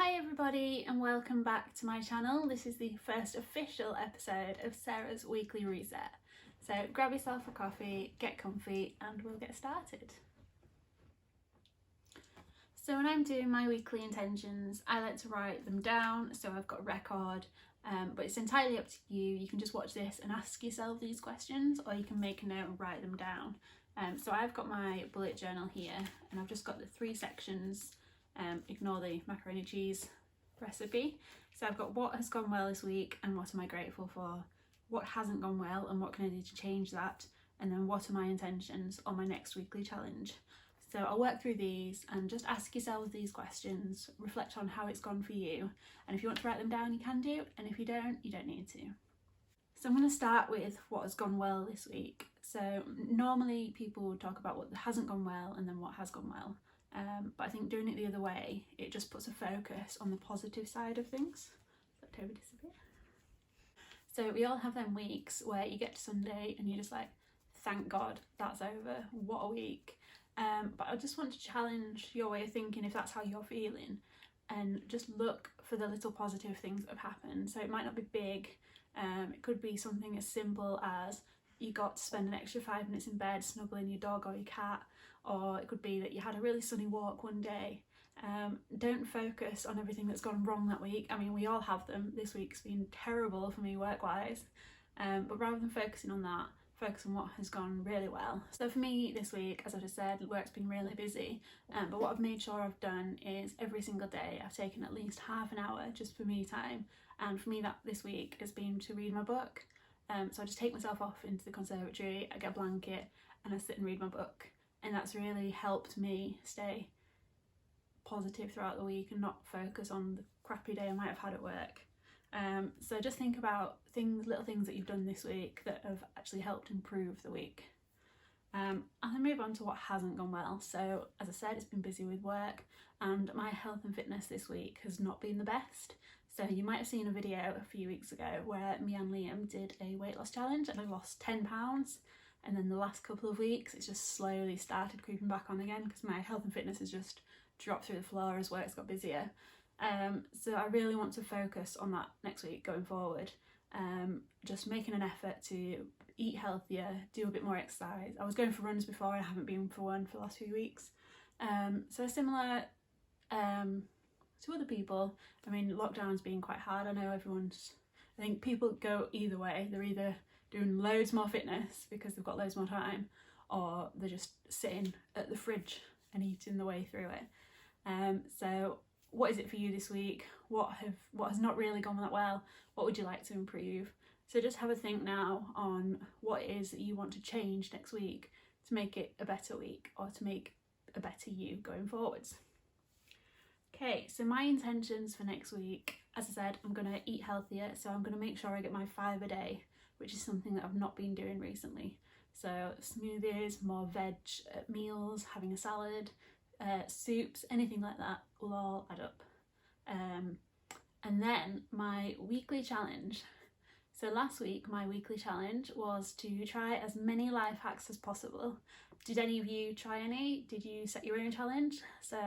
Hi everybody and welcome back to my channel. This is the first official episode of Sarah's Weekly Reset. So grab yourself a coffee, get comfy and we'll get started. So when I'm doing my weekly intentions, I like to write them down so I've got a record, but it's entirely up to you. You can just watch this and ask yourself these questions, or you can make a note and write them down. So I've got my bullet journal here and I've just got the 3 sections. Ignore the macaroni cheese recipe. So I've got what has gone well this week and what am I grateful for, what hasn't gone well and what can I do to change that, and then what are my intentions on my next weekly challenge. So I'll work through these and just ask yourselves these questions, reflect on how it's gone for you, and if you want to write them down you can do, and if you don't need to. So I'm going to start with what has gone well this week. So normally people would talk about what hasn't gone well and then what has gone well. But I think doing it the other way, it just puts a focus on the positive side of things. Let Toby disappear. So we all have them weeks where you get to Sunday and you're just like, thank God that's over, what a week. But I just want to challenge your way of thinking if that's how you're feeling, and just look for the little positive things that have happened. So it might not be big, it could be something as simple as you got to spend an extra 5 minutes in bed snuggling your dog or your cat, or it could be that you had a really sunny walk one day. Don't focus on everything that's gone wrong that week. I mean, we all have them. This week's been terrible for me work-wise, but rather than focusing on that, focus on what has gone really well. So for me this week, as I just said, work's been really busy, but what I've made sure I've done is every single day I've taken at least half an hour just for me time, and for me that this week has been to read my book. So I just take myself off into the conservatory, I get a blanket and I sit and read my book, and that's really helped me stay positive throughout the week and not focus on the crappy day I might have had at work. So just think about little things that you've done this week that have actually helped improve the week. And then move on to what hasn't gone well. So as I said, it's been busy with work and my health and fitness this week has not been the best. So you might have seen a video a few weeks ago where me and Liam did a weight loss challenge and I lost 10 pounds. And then the last couple of weeks it's just slowly started creeping back on again because my health and fitness has just dropped through the floor as work's got busier. So I really want to focus on that next week going forward. Just making an effort to eat healthier, do a bit more exercise. I was going for runs before and I haven't been for one for the last few weeks. So similar to other people, I mean, lockdown's been quite hard. I know I think people go either way. They're either doing loads more fitness because they've got loads more time, or they're just sitting at the fridge and eating the way through it. So what is it for you this week? What has not really gone that well? What would you like to improve? So just have a think now on what it is that you want to change next week to make it a better week, or to make a better you going forwards. Okay, so my intentions for next week, as I said, I'm going to eat healthier, so I'm going to make sure I get my 5 a day, which is something that I've not been doing recently. So smoothies, more veg meals, having a salad, soups, anything like that will all add up. And then my weekly challenge. So last week my weekly challenge was to try as many life hacks as possible. Did any of you try any? Did you set your own challenge? So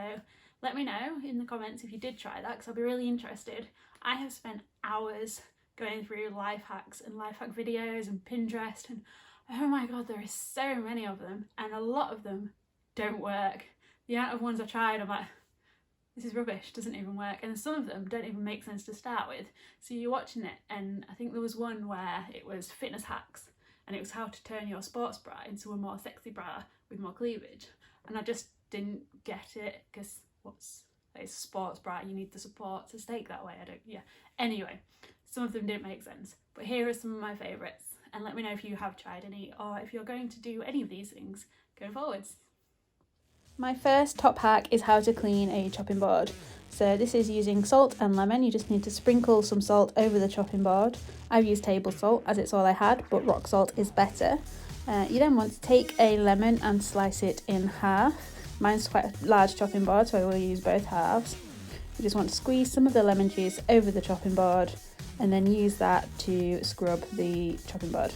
let me know in the comments if you did try that, because I'll be really interested. I have spent hours going through life hacks and life hack videos and Pinterest, and oh my god, there are so many of them and a lot of them don't work. The amount of ones I tried, I'm like, this is rubbish, doesn't even work, and some of them don't even make sense to start with. So you're watching it, and I think there was one where it was fitness hacks and it was how to turn your sports bra into a more sexy bra with more cleavage, and I just didn't get it because it's a sports bra, you need the support to stake that way. Anyway, some of them didn't make sense, but here are some of my favourites, and let me know if you have tried any, or if you're going to do any of these things going forwards. My first top hack is how to clean a chopping board. So this is using salt and lemon. You just need to sprinkle some salt over the chopping board. I've used table salt as it's all I had, but rock salt is better. You then want to take a lemon and slice it in half. Mine's quite a large chopping board, so I will use both halves. You just want to squeeze some of the lemon juice over the chopping board and then use that to scrub the chopping board.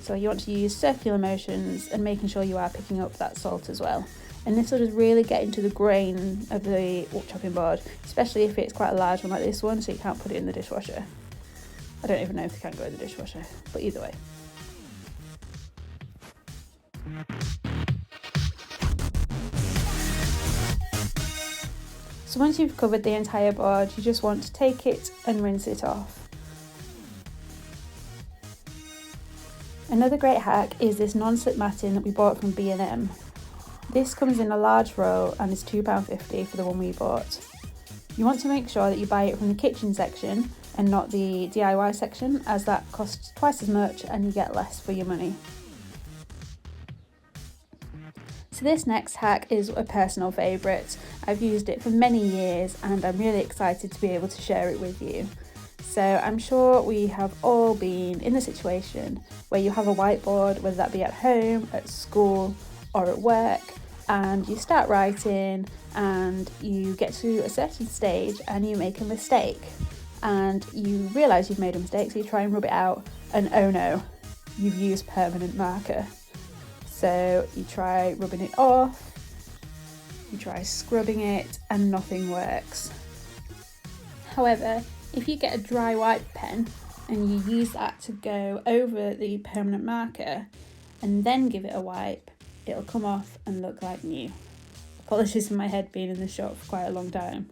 So you want to use circular motions and making sure you are picking up that salt as well. and this will just really get into the grain of the chopping board, especially if it's quite a large one like this one, so you can't put it in the dishwasher. I don't even know if they can go in the dishwasher, but either way. So once you've covered the entire board, you just want to take it and rinse it off. Another great hack is this non-slip matting that we bought from B&M. This comes in a large roll and is £2.50 for the one we bought. You want to make sure that you buy it from the kitchen section and not the DIY section, as that costs twice as much and you get less for your money. So this next hack is a personal favourite. I've used it for many years and I'm really excited to be able to share it with you. So I'm sure we have all been in the situation where you have a whiteboard, whether that be at home, at school or at work, and you start writing and you get to a certain stage and you make a mistake and you realise you've made a mistake, so you try and rub it out and oh no, you've used permanent marker. So you try rubbing it off, you try scrubbing it and nothing works. However, if you get a dry white pen and you use that to go over the permanent marker and then give it a wipe, it'll come off and look like new. Apologies for my head being in the shop for quite a long time.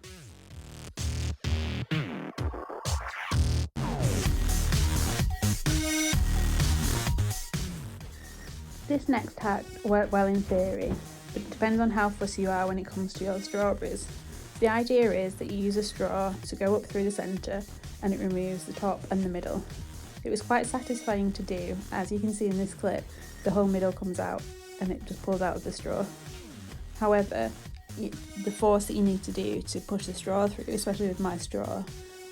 This next hack worked well in theory, but it depends on how fussy you are when it comes to your strawberries. The idea is that you use a straw to go up through the centre and it removes the top and the middle. It was quite satisfying to do, as you can see in this clip, the whole middle comes out and it just pulls out of the straw. However, the force that you need to do to push the straw through, especially with my straw,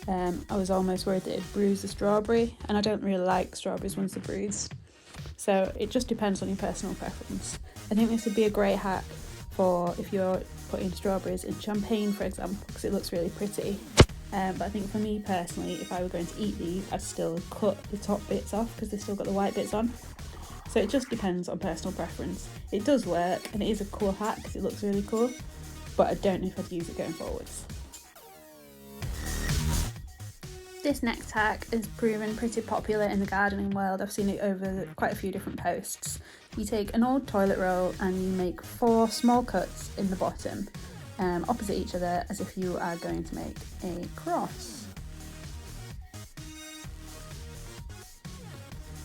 I was almost worried that it'd bruise the strawberry, and I don't really like strawberries once they're bruised. So it just depends on your personal preference. I think this would be a great hack for if you're putting strawberries in champagne, for example, because it looks really pretty. But I think for me personally, if I were going to eat these, I'd still cut the top bits off because they've still got the white bits on. So it just depends on personal preference. It does work and it is a cool hack because it looks really cool, but I don't know if I'd use it going forwards. This next hack is proven pretty popular in the gardening world. I've seen it over quite a few different posts. You take an old toilet roll and you make 4 small cuts in the bottom, opposite each other, as if you are going to make a cross.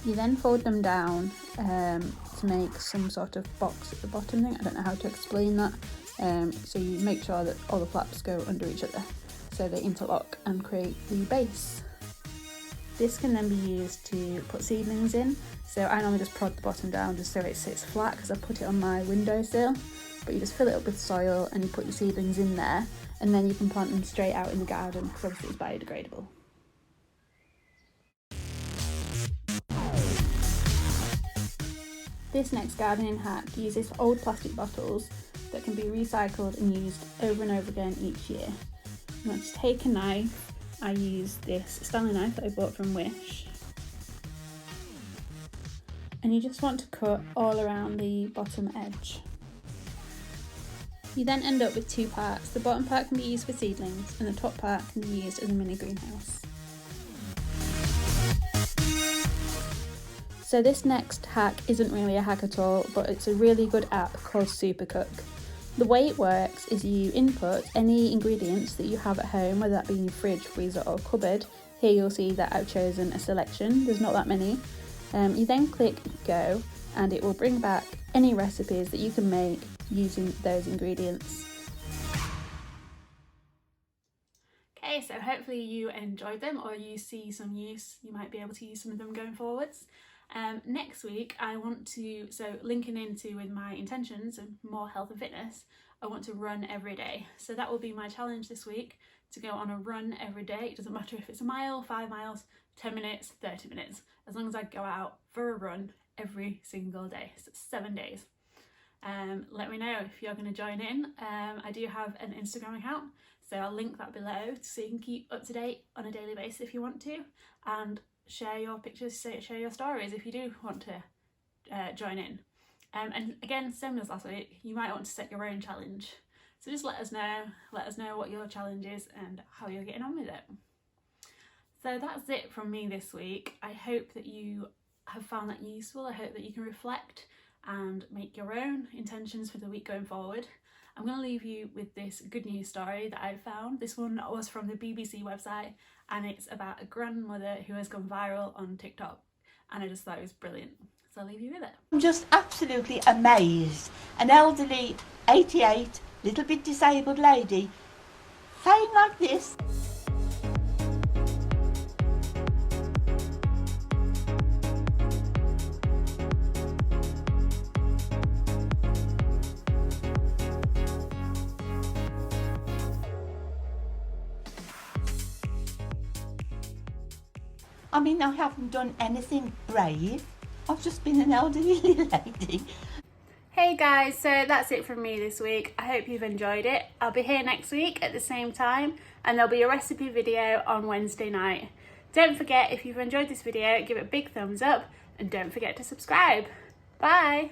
You then fold them down to make some sort of box at the bottom thing. I don't know how to explain that. So you make sure that all the flaps go under each other, so they interlock and create the base. This can then be used to put seedlings in. So I normally just prod the bottom down just so it sits flat because I put it on my windowsill. But you just fill it up with soil and you put your seedlings in there, and then you can plant them straight out in the garden because obviously it's biodegradable. This next gardening hack uses old plastic bottles that can be recycled and used over and over again each year. You want to take a knife. I use this Stanley knife that I bought from Wish. And you just want to cut all around the bottom edge. You then end up with 2 parts. The bottom part can be used for seedlings and the top part can be used as a mini greenhouse. So this next hack isn't really a hack at all, but it's a really good app called Supercook. The way it works is you input any ingredients that you have at home, whether that be in your fridge, freezer or cupboard. Here you'll see that I've chosen a selection, there's not that many. You then click go and it will bring back any recipes that you can make using those ingredients. Okay, so hopefully you enjoyed them or you see some use, you might be able to use some of them going forwards. Next week I want to, so linking into with my intentions of more health and fitness, I want to run every day. So that will be my challenge this week, to go on a run every day. It doesn't matter if it's a mile, 5 miles, 10 minutes, 30 minutes, as long as I go out for a run every single day. So it's 7 days. Let me know if you're going to join in. I do have an Instagram account, so I'll link that below so you can keep up to date on a daily basis if you want to, and share your pictures, share your stories if you do want to join in. And again, same as last week, you might want to set your own challenge. So just let us know what your challenge is and how you're getting on with it. So that's it from me this week. I hope that you have found that useful. I hope that you can reflect and make your own intentions for the week going forward. I'm going to leave you with this good news story that I found. This one was from the BBC website, and it's about a grandmother who has gone viral on TikTok, and I just thought it was brilliant. So I'll leave you with it. I'm just absolutely amazed. An elderly 88, little bit disabled lady saying like this. I mean, I haven't done anything brave. I've just been an elderly lady. Hey guys, so that's it from me this week. I hope you've enjoyed it. I'll be here next week at the same time, and there'll be a recipe video on Wednesday night. Don't forget, if you've enjoyed this video, give it a big thumbs up, and don't forget to subscribe. Bye!